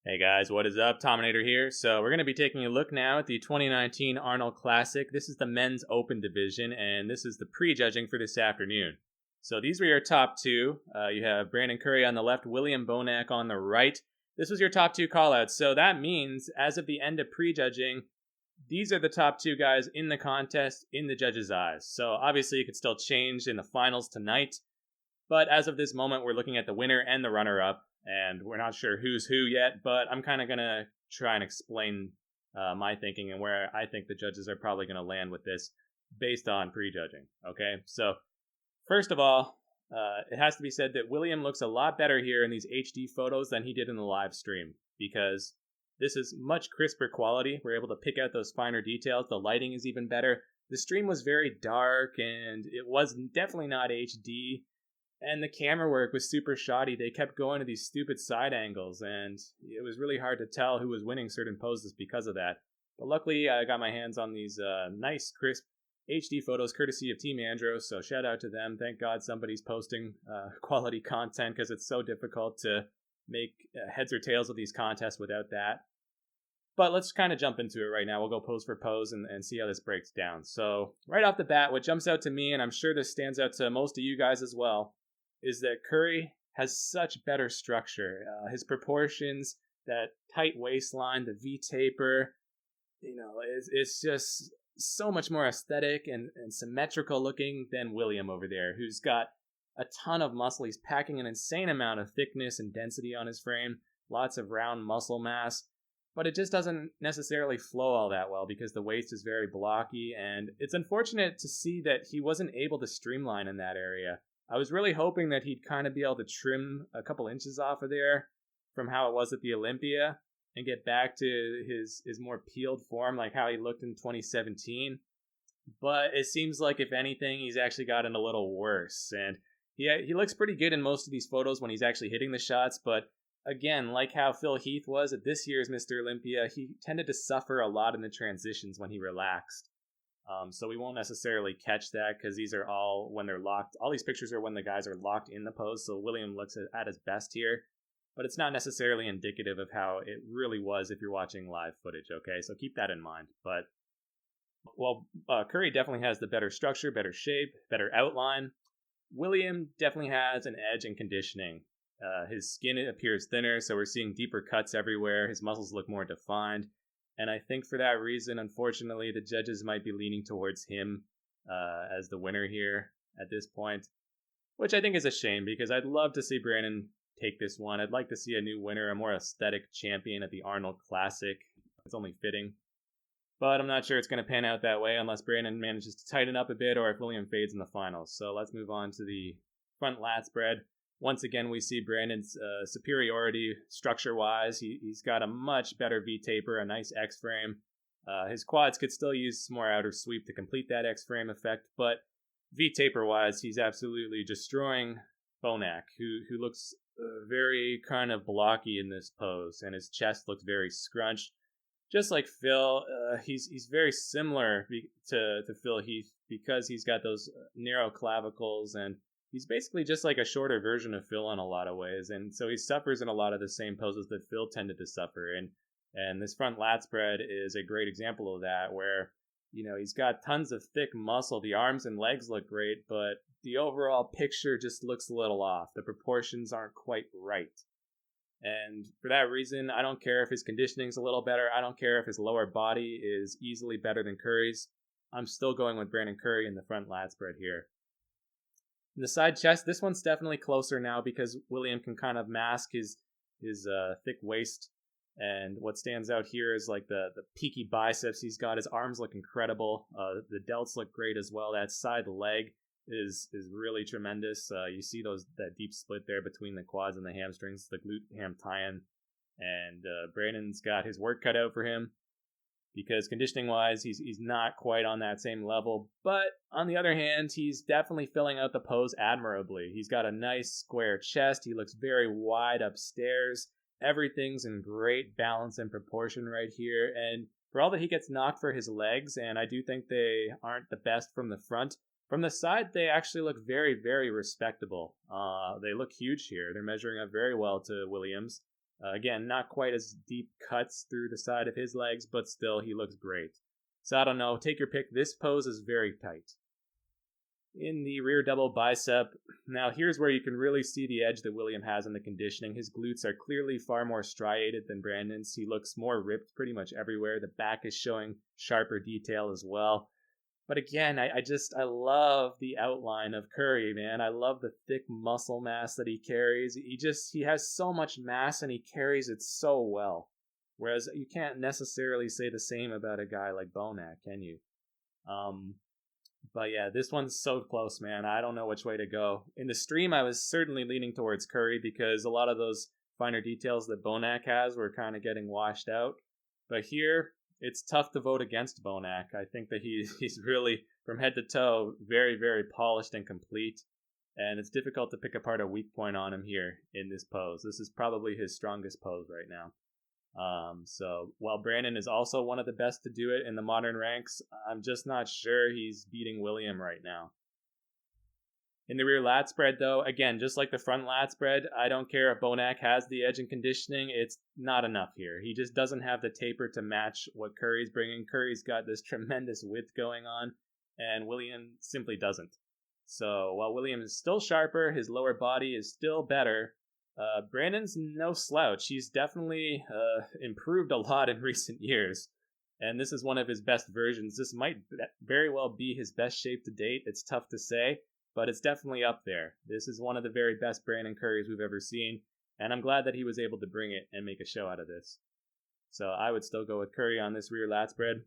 Hey guys, what is up? Tominator here. So we're going to be taking a look now at the 2019 Arnold Classic. This is the men's open division, and this is the prejudging for this afternoon. So these were your top two. You have Brandon Curry on the left, William Bonac on the right. This was your top two callouts. So that means, as of the end of prejudging, these are the top two guys in the contest in the judges' eyes. So obviously it could still change in the finals tonight. But as of this moment, we're looking at the winner and the runner-up, and we're not sure who's who yet, but I'm kind of going to try and explain my thinking and where I think the judges are probably going to land with this based on prejudging, okay? So, first of all, it has to be said that William looks a lot better here in these HD photos than he did in the live stream, because this is much crisper quality. We're able to pick out those finer details. The lighting is even better. The stream was very dark, and it was definitely not HD. And the camera work was super shoddy. They kept going to these stupid side angles, and it was really hard to tell who was winning certain poses because of that. But luckily, I got my hands on these nice, crisp HD photos courtesy of Team Andros, so shout out to them. Thank God somebody's posting quality content, because it's so difficult to make heads or tails of these contests without that. But let's kind of jump into it right now. We'll go pose for pose and see how this breaks down. So right off the bat, what jumps out to me, and I'm sure this stands out to most of you guys as well, is that Curry has such better structure. His proportions, that tight waistline, the V-taper, it's just so much more aesthetic and symmetrical looking than William over there, who's got a ton of muscle. He's packing an insane amount of thickness and density on his frame, lots of round muscle mass, but it just doesn't necessarily flow all that well because the waist is very blocky, and it's unfortunate to see that he wasn't able to streamline in that area. I was really hoping that he'd kind of be able to trim a couple inches off of there from how it was at the Olympia and get back to his more peeled form, like how he looked in 2017. But it seems like, if anything, he's actually gotten a little worse. And he looks pretty good in most of these photos when he's actually hitting the shots. But again, like how Phil Heath was at this year's Mr. Olympia, he tended to suffer a lot in the transitions when he relaxed. So we won't necessarily catch that because these are all when they're locked. All these pictures are when the guys are locked in the pose. So William looks at his best here, but it's not necessarily indicative of how it really was if you're watching live footage. Okay, so keep that in mind. But Curry definitely has the better structure, better shape, better outline. William definitely has an edge in conditioning. His skin appears thinner, so we're seeing deeper cuts everywhere. His muscles look more defined. And I think for that reason, unfortunately, the judges might be leaning towards him as the winner here at this point, which I think is a shame because I'd love to see Brandon take this one. I'd like to see a new winner, a more aesthetic champion at the Arnold Classic. It's only fitting. But I'm not sure it's going to pan out that way unless Brandon manages to tighten up a bit or if William fades in the finals. So let's move on to the front lat spread. Once again, we see Brandon's superiority structure-wise. He's got a much better V-taper, a nice X-frame. His quads could still use some more outer sweep to complete that X-frame effect, but V-taper-wise, he's absolutely destroying Bonac, who looks very kind of blocky in this pose, and his chest looks very scrunched. Just like Phil, he's very similar to Phil Heath because he's got those narrow clavicles, and he's basically just like a shorter version of Phil in a lot of ways, and so he suffers in a lot of the same poses that Phil tended to suffer. And this front lat spread is a great example of that, where he's got tons of thick muscle. The arms and legs look great, but the overall picture just looks a little off. The proportions aren't quite right. And for that reason, I don't care if his conditioning's a little better. I don't care if his lower body is easily better than Curry's. I'm still going with Brandon Curry in the front lat spread here. In the side chest, this one's definitely closer now because William can kind of mask his thick waist. And what stands out here is like the peaky biceps he's got. His arms look incredible. The delts look great as well. That side leg is really tremendous. You see that deep split there between the quads and the hamstrings, the glute ham tie-in. And Brandon's got his work cut out for him, because conditioning-wise, he's not quite on that same level. But on the other hand, he's definitely filling out the pose admirably. He's got a nice square chest. He looks very wide upstairs. Everything's in great balance and proportion right here. And for all that he gets knocked for his legs, and I do think they aren't the best from the front, from the side, they actually look very, very respectable. They look huge here. They're measuring up very well to Williams. Again, not quite as deep cuts through the side of his legs, but still, he looks great. So I don't know, take your pick. This pose is very tight. In the rear double bicep, now here's where you can really see the edge that William has in the conditioning. His glutes are clearly far more striated than Brandon's. He looks more ripped pretty much everywhere. The back is showing sharper detail as well. But again, I love the outline of Curry, man. I love the thick muscle mass that he carries. He has so much mass and he carries it so well. Whereas you can't necessarily say the same about a guy like Bonac, can you? But yeah, this one's so close, man. I don't know which way to go. In the stream, I was certainly leaning towards Curry because a lot of those finer details that Bonac has were kind of getting washed out. But here, it's tough to vote against Bonac. I think that he's really, from head to toe, very, very polished and complete. And it's difficult to pick apart a weak point on him here in this pose. This is probably his strongest pose right now. So while Brandon is also one of the best to do it in the modern ranks, I'm just not sure he's beating William right now. In the rear lat spread, though, again, just like the front lat spread, I don't care if Bonac has the edge in conditioning. It's not enough here. He just doesn't have the taper to match what Curry's bringing. Curry's got this tremendous width going on, and William simply doesn't. So while William is still sharper, his lower body is still better. Brandon's no slouch. He's definitely improved a lot in recent years, and this is one of his best versions. This might very well be his best shape to date. It's tough to say, but it's definitely up there. This is one of the very best Brandon Currys we've ever seen, and I'm glad that he was able to bring it and make a show out of this. So I would still go with Curry on this rear lat spread.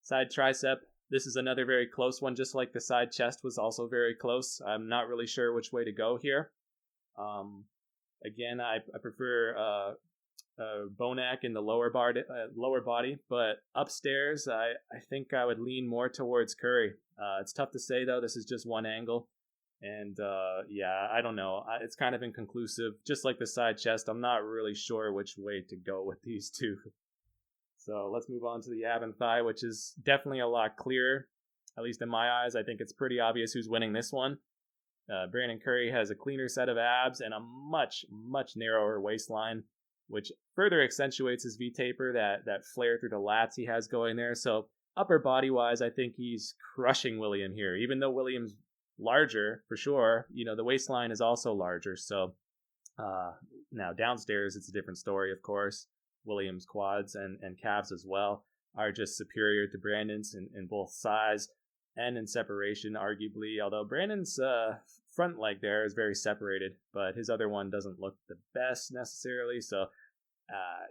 Side tricep, this is another very close one, just like the side chest was also very close. I'm not really sure which way to go here. Again, I prefer Bonac in the lower body, but upstairs, I think I would lean more towards Curry. It's tough to say, though. This is just one angle. And yeah, I don't know. It's kind of inconclusive. Just like the side chest, I'm not really sure which way to go with these two. So let's move on to the ab and thigh, which is definitely a lot clearer. At least in my eyes, I think it's pretty obvious who's winning this one. Brandon Curry has a cleaner set of abs and a much, much narrower waistline, which further accentuates his V-taper, that flare through the lats he has going there. So upper body-wise, I think he's crushing William here. Even though William's larger, for sure, the waistline is also larger. So now downstairs, it's a different story, of course. William's quads and calves as well are just superior to Brandon's in both size and in separation, arguably, although Brandon's front leg there is very separated, but his other one doesn't look the best necessarily. So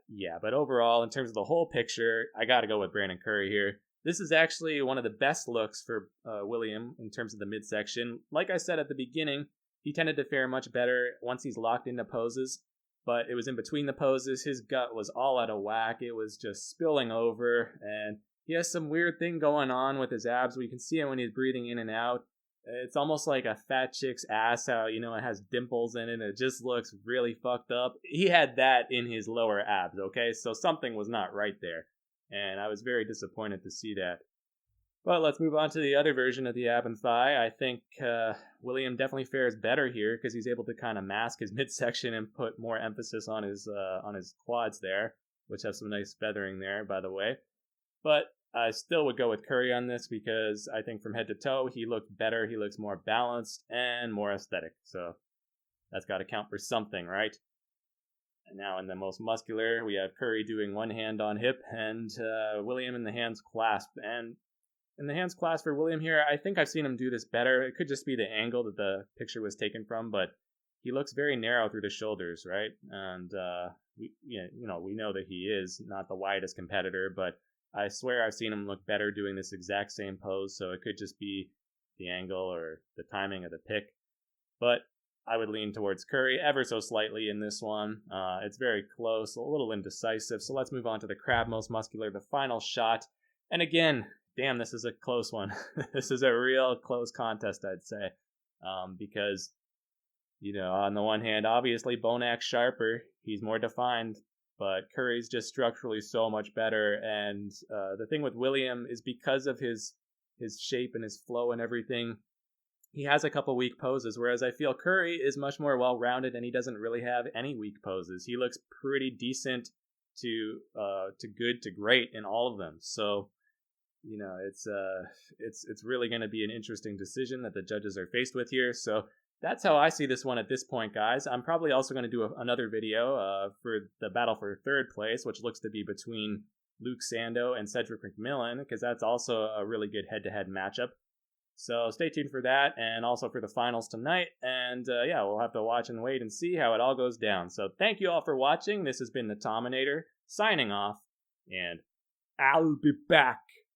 yeah, but overall, in terms of the whole picture, I got to go with Brandon Curry here. This is actually one of the best looks for William in terms of the midsection. Like I said at the beginning, he tended to fare much better once he's locked into poses, but it was in between the poses. His gut was all out of whack. It was just spilling over, and he has some weird thing going on with his abs where you can see it when he's breathing in and out. It's almost like a fat chick's ass, how, it has dimples in it. It just looks really fucked up. He had that in his lower abs, okay? So something was not right there. And I was very disappointed to see that. But let's move on to the other version of the ab and thigh. I think William definitely fares better here because he's able to kind of mask his midsection and put more emphasis on his quads there, which have some nice feathering there, by the way. But I still would go with Curry on this because I think from head to toe, he looked better. He looks more balanced and more aesthetic. So that's got to count for something, right? And now in the most muscular, we have Curry doing one hand on hip and William in the hands clasp. And in the hands clasp for William here, I think I've seen him do this better. It could just be the angle that the picture was taken from, but he looks very narrow through the shoulders, right? And we know that he is not the widest competitor, but I swear I've seen him look better doing this exact same pose, so it could just be the angle or the timing of the pick. But I would lean towards Curry ever so slightly in this one. It's very close, a little indecisive. So let's move on to the crab most muscular, the final shot. And again, damn, this is a close one. This is a real close contest, I'd say. Because, on the one hand, obviously Bonac's sharper. He's more defined. But Curry's just structurally so much better. And the thing with William is because of his shape and his flow and everything, he has a couple weak poses, whereas I feel Curry is much more well-rounded and he doesn't really have any weak poses. He looks pretty decent to good to great in all of them. So, you know, it's really going to be an interesting decision that the judges are faced with here. So that's how I see this one at this point, guys. I'm probably also going to do another video for the battle for third place, which looks to be between Luke Sando and Cedric McMillan, because that's also a really good head-to-head matchup. So stay tuned for that, and also for the finals tonight. And yeah, we'll have to watch and wait and see how it all goes down. So thank you all for watching. This has been the Tominator, signing off, and I'll be back.